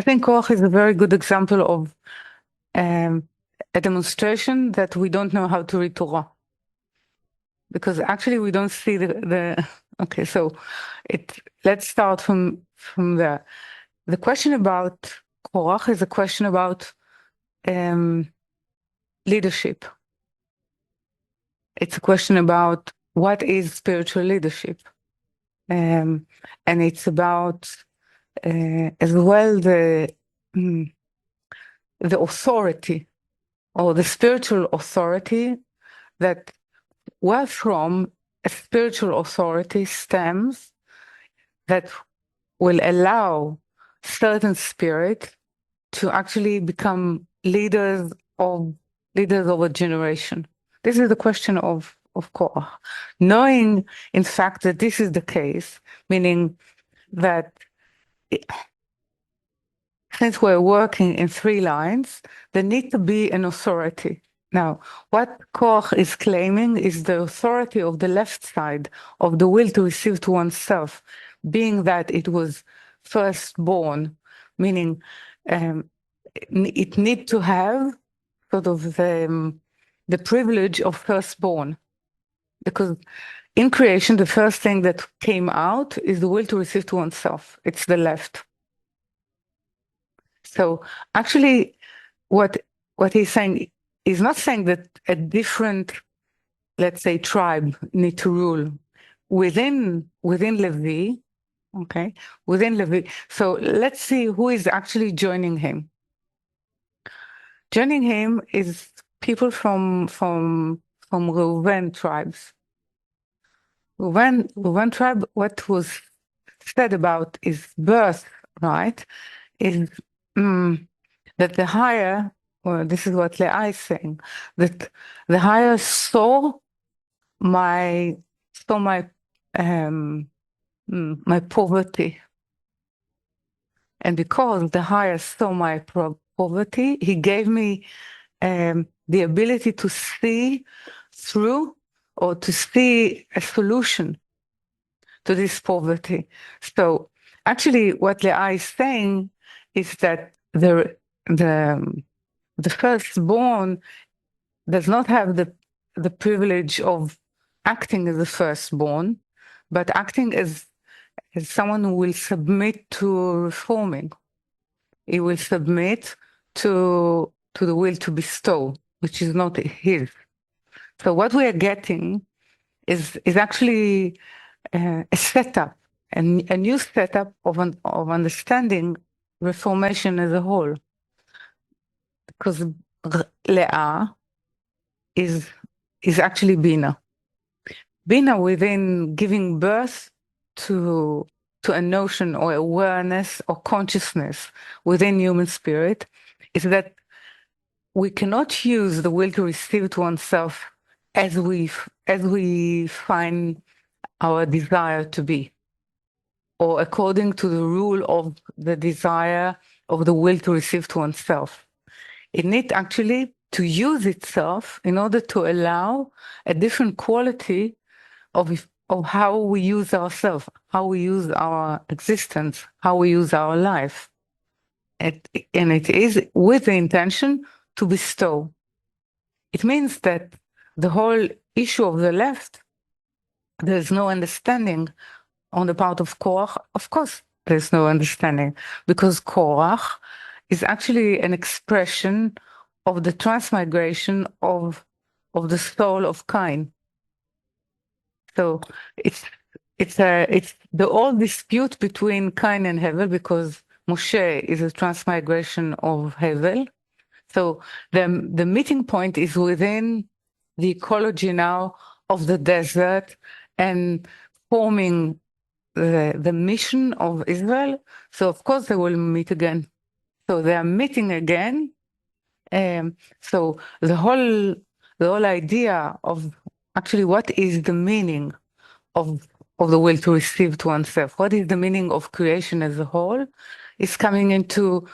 I think Korah is a very good example of a demonstration that we don't know how to read Torah. Because actually we don't see the okay, so let's start from there. The question about Korah is a question about leadership. It's a question about what is spiritual leadership. And it's about as well the authority or the spiritual authority that where from a spiritual authority stems that will allow certain spirit to actually become leaders of a generation. This is the question of Korah. Knowing, in fact, that this is the case, meaning that since we're working in 3 lines, there needs to be an authority. Now, what Korah is claiming is the authority of the left side of the will to receive to oneself, being that it was firstborn, meaning it need to have sort of the privilege of firstborn. Because in creation, the first thing that came out is the will to receive to oneself. It's the left. So actually, what he's saying is not saying that a different, let's say, tribe need to rule within Levi, okay, within Levi. So let's see who is actually joining him. Joining him is people from Reuven tribes. Reuven tribe, what was said about his birth, right, is that the higher, or this is what Leah is saying, that the higher saw my my poverty, and because the higher saw my poverty, he gave me the ability to see through or to see a solution to this poverty. So actually what Leah is saying is that the firstborn does not have the privilege of acting as the firstborn, but acting as someone who will submit to reforming. He will submit to the will to bestow, which is not his. So what we are getting is actually a setup, a new setup of understanding reformation as a whole. Because Leah is actually Bina. Bina within giving birth to a notion or awareness or consciousness within human spirit is that we cannot use the will to receive to oneself as we find our desire to be, or according to the rule of the desire of the will to receive to oneself. It needs actually to use itself in order to allow a different quality of how we use ourselves, how we use our existence, how we use our life. And it is with the intention to bestow. It means that the whole issue of the left, there's no understanding on the part of Korah. Of course, there's no understanding, because Korah is actually an expression of the transmigration of the soul of Cain. So it's the old dispute between Cain and Hevel, because Moshe is a transmigration of Hevel. So the meeting point is within the ecology now of the desert and forming the mission of Israel. So of course they will meet again. So they are meeting again. So the whole idea of actually what is the meaning of the will to receive to oneself, what is the meaning of creation as a whole, is coming into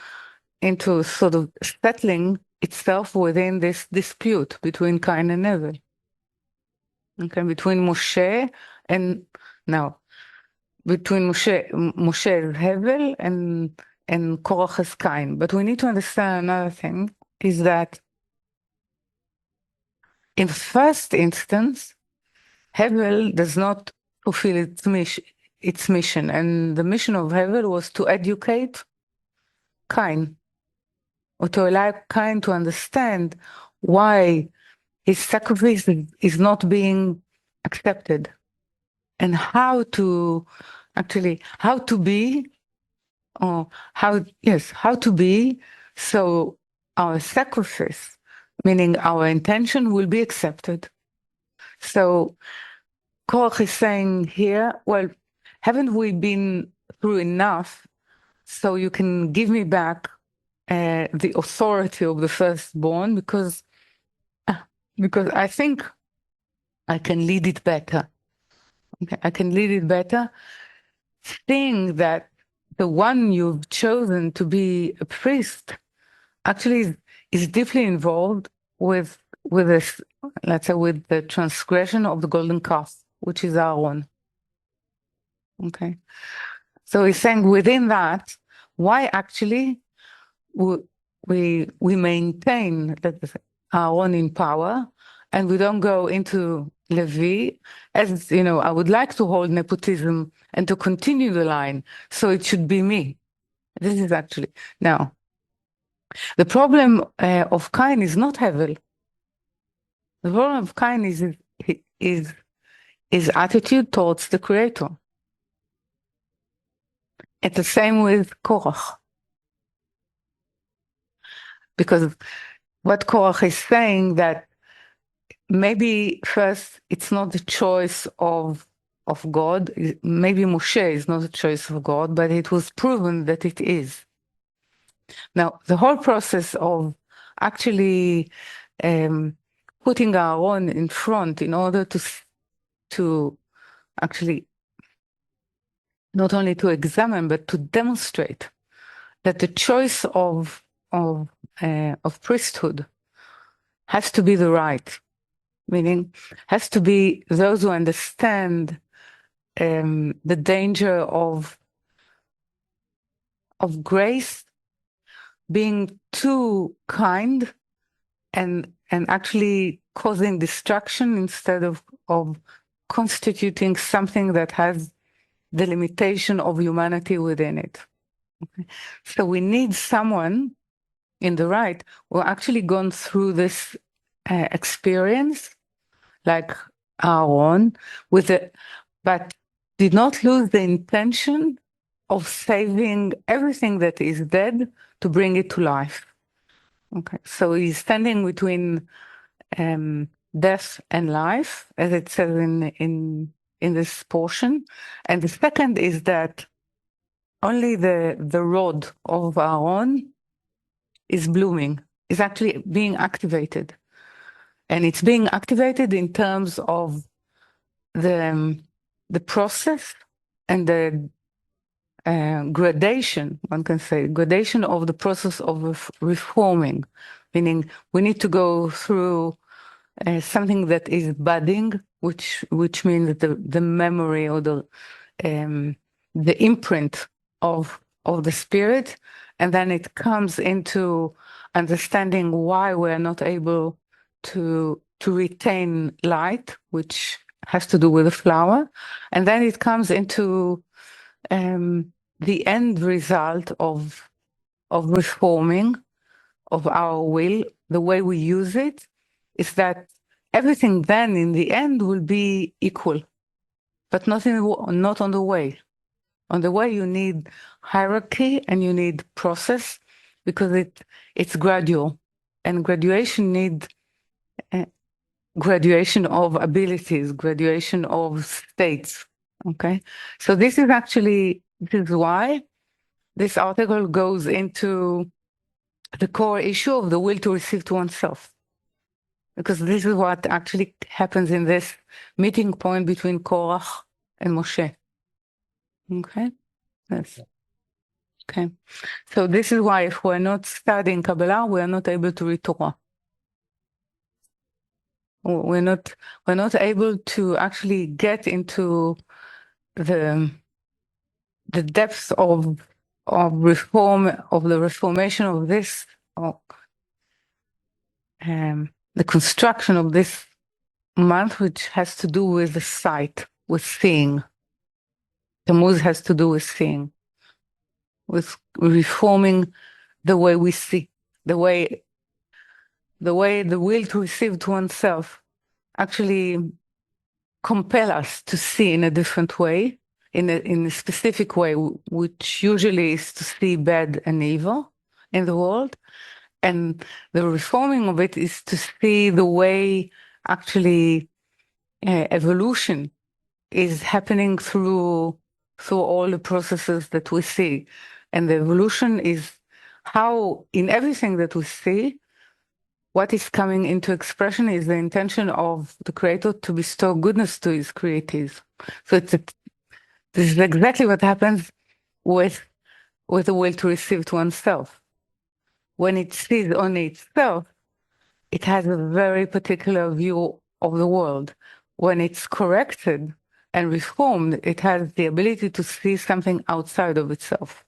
sort of settling itself within this dispute between Cain and Hevel. Okay, between Moshe and now between Moshe and Hevel, and and Korah is Cain. But we need to understand another thing, is that in the first instance, Hevel does not fulfill its mission. And the mission of Hevel was to educate Cain, or to allow Cain to understand why his sacrifice is not being accepted, and how to be, or how to be, so our sacrifice, meaning our intention, will be accepted. So Korach is saying here, well, haven't we been through enough so you can give me back the authority of the firstborn, because I think I can lead it better. Okay, I can lead it better, seeing that the one you've chosen to be a priest actually is deeply involved with this, let's say, with the transgression of the golden calf, which is Aaron. Okay, so he's saying within that, why actually we maintain that Aaron in power, and we don't go into Levi, as you know, I would like to hold nepotism and to continue the line, so it should be me. This is actually now the problem of Cain is not Hevel. The problem of Cain is his attitude towards the Creator. It's the same with Korach, because what Korach is saying, that maybe first it's not the choice of God. Maybe Moshe is not the choice of God, but it was proven that it is. Now, the whole process of actually putting Aaron in front in order to actually not only to examine but to demonstrate that the choice of priesthood has to be the right, meaning has to be those who understand the danger of grace being too kind and actually causing destruction instead of constituting something that has the limitation of humanity within it. Okay. So we need someone in the right who actually gone through this experience, like Aaron, but did not lose the intention of saving everything that is dead to bring it to life. Okay, so he's standing between death and life, as it says in this portion. And the second is that only the rod of Aaron is blooming, is actually being activated. And it's being activated in terms of the process and the gradation, one can say, gradation of the process of reforming, meaning we need to go through something that is budding, which means the memory or the imprint of the spirit, and then it comes into understanding why we're not able to retain light, which has to do with the flower, and then it comes into the end result of reforming of our will. The way we use it is that everything then in the end will be equal, but not on the way. On the way you need hierarchy and you need process, because it's gradual, and graduation need graduation of abilities, graduation of states. Okay, so this is why this article goes into the core issue of the will to receive to oneself, because this is what actually happens in this meeting point between Korah and Moshe. Okay, yes. Okay, so this is why if we're not studying Kabbalah, we are not able to read Torah. We're not able to actually get into the depths of of reform, of the reformation of this, the construction of this month, which has to do with the sight, with seeing. Tammuz has to do with seeing, with reforming the way we see, the way the will to receive to oneself actually compel us to see in a different way, in a specific way, which usually is to see bad and evil in the world. And the reforming of it is to see the way actually evolution is happening through all the processes that we see. And the evolution is how in everything that we see, what is coming into expression is the intention of the Creator to bestow goodness to his createes. So this is exactly what happens with the will to receive to oneself. When it sees only itself, it has a very particular view of the world. When it's corrected and reformed, it has the ability to see something outside of itself.